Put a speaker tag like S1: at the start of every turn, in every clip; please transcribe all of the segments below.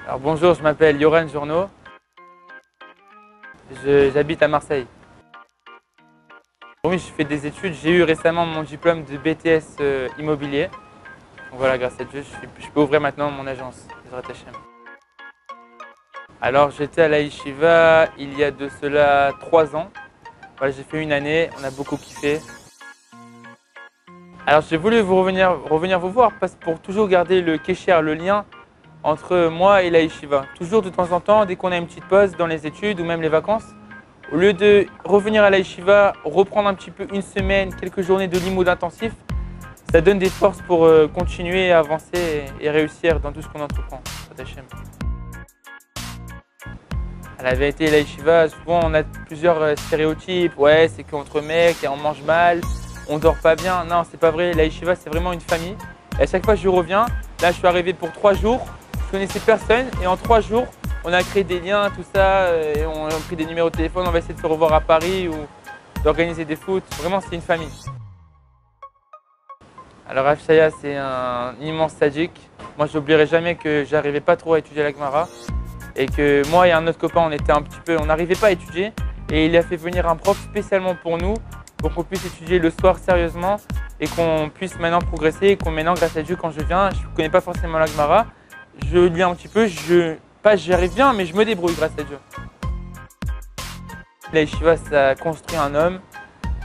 S1: Alors bonjour, je m'appelle Yoran Journeau. J'habite à Marseille. Oui, je fais des études. J'ai eu récemment mon diplôme de BTS immobilier. Donc voilà, grâce à Dieu, je peux ouvrir maintenant mon agence, Bezrat Hachem. Alors j'étais à la Yeshiva il y a de cela 3 ans. Voilà, j'ai fait une année, on a beaucoup kiffé. Alors j'ai voulu revenir vous voir pour toujours garder le kécher, le lien entre moi et la Yeshiva. Toujours de temps en temps, dès qu'on a une petite pause dans les études ou même les vacances, au lieu de revenir à la Yeshiva, reprendre un petit peu une semaine, quelques journées de limoud intensif, ça donne des forces pour continuer à avancer et réussir dans tout ce qu'on entreprend. À la vérité, la Yeshiva, souvent on a plusieurs stéréotypes. Ouais, c'est qu'entre mecs, on mange mal, on dort pas bien. Non, c'est pas vrai. La Yeshiva, c'est vraiment une famille. Et à chaque fois que je reviens, là je suis arrivé pour 3 jours, je connaissais personne et en 3 jours, on a créé des liens, tout ça, et on a pris des numéros de téléphone, on va essayer de se revoir à Paris ou d'organiser des foot. Vraiment, c'est une famille. Alors Afshaya, c'est un immense sadique. Moi, je n'oublierai jamais que j'arrivais pas trop à étudier la Gemara et que moi et un autre copain, on n'arrivait pas à étudier et il a fait venir un prof spécialement pour nous, pour qu'on puisse étudier le soir sérieusement et qu'on puisse maintenant progresser et qu'on maintenant, grâce à Dieu, quand je viens, je ne connais pas forcément la Gemara, je lis un petit peu, j'y arrive bien, mais je me débrouille grâce à Dieu. La Yeshiva, ça construit un homme.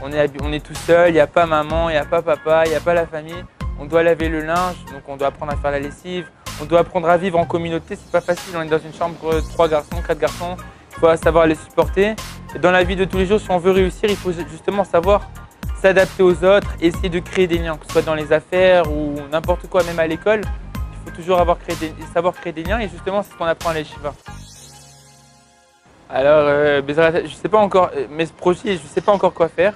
S1: On est tout seul, il n'y a pas maman, il n'y a pas papa, il n'y a pas la famille. On doit laver le linge, donc on doit apprendre à faire la lessive. On doit apprendre à vivre en communauté, c'est pas facile. On est dans une chambre 3 garçons, 4 garçons. Il faut savoir les supporter. Et dans la vie de tous les jours, si on veut réussir, il faut justement savoir s'adapter aux autres, essayer de créer des liens, que ce soit dans les affaires ou n'importe quoi, même à l'école. Il faut toujours savoir créer des liens et justement, c'est ce qu'on apprend à la Yeshiva. Alors, je ne sais pas encore, mes projets, je ne sais pas encore quoi faire.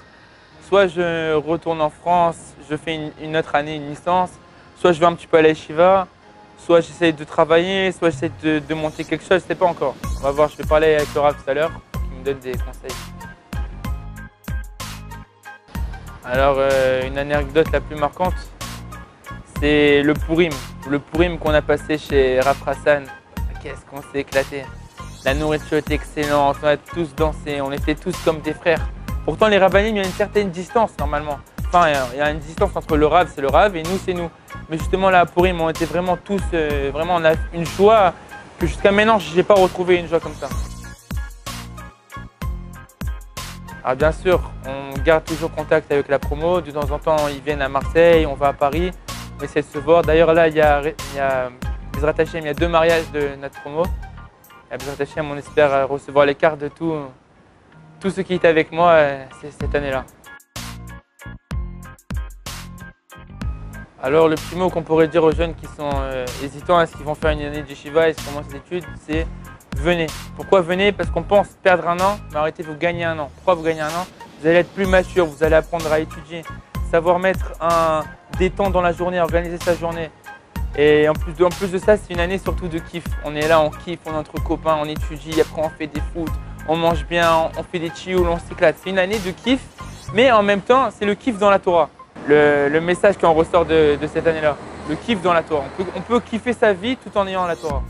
S1: Soit je retourne en France, je fais une autre année, une licence, soit je vais un petit peu à la Yeshiva, soit j'essaie de travailler, soit j'essaie de monter quelque chose, je ne sais pas encore. On va voir, je vais parler avec le Rav tout à l'heure, qui me donne des conseils. Alors, une anecdote la plus marquante, c'est le Purim. Le Purim qu'on a passé chez Rav Hassan. Qu'est-ce qu'on s'est éclaté. La nourriture était excellente, on a tous dansé, on était tous comme des frères. Pourtant, les rabbinim, il y a une certaine distance normalement. Enfin, il y a une distance entre le Rav, c'est le Rav, et nous, c'est nous. Mais justement, là, à Purim, on était vraiment tous, vraiment, on a une joie que jusqu'à maintenant, je n'ai pas retrouvé une joie comme ça. Alors bien sûr, on garde toujours contact avec la promo. De temps en temps, ils viennent à Marseille, on va à Paris, on essaie de se voir. D'ailleurs, là, il y a Bezrat Hachem, il y a 2 mariages de notre promo. À Bezrat Hachem, on espère recevoir les cartes de tous ceux qui étaient avec moi cette année-là. Alors le petit mot qu'on pourrait dire aux jeunes qui sont hésitants à ce qu'ils vont faire une année de yeshiva et se commencent des études, c'est venez. Pourquoi venez? Parce qu'on pense perdre un an, mais arrêtez, vous gagnez un an. Pourquoi vous gagnez un an? Vous allez être plus mature, vous allez apprendre à étudier, savoir mettre des temps dans la journée, organiser sa journée. Et en plus de ça, c'est une année surtout de kiff. On est là, on kiffe, on est entre copains, on étudie, après on fait des foot, on mange bien, on fait des chioul, on s'éclate. C'est une année de kiff, mais en même temps, c'est le kiff dans la Torah. Le message qui en ressort de cette année-là, le kiff dans la Torah. On peut kiffer sa vie tout en ayant la Torah.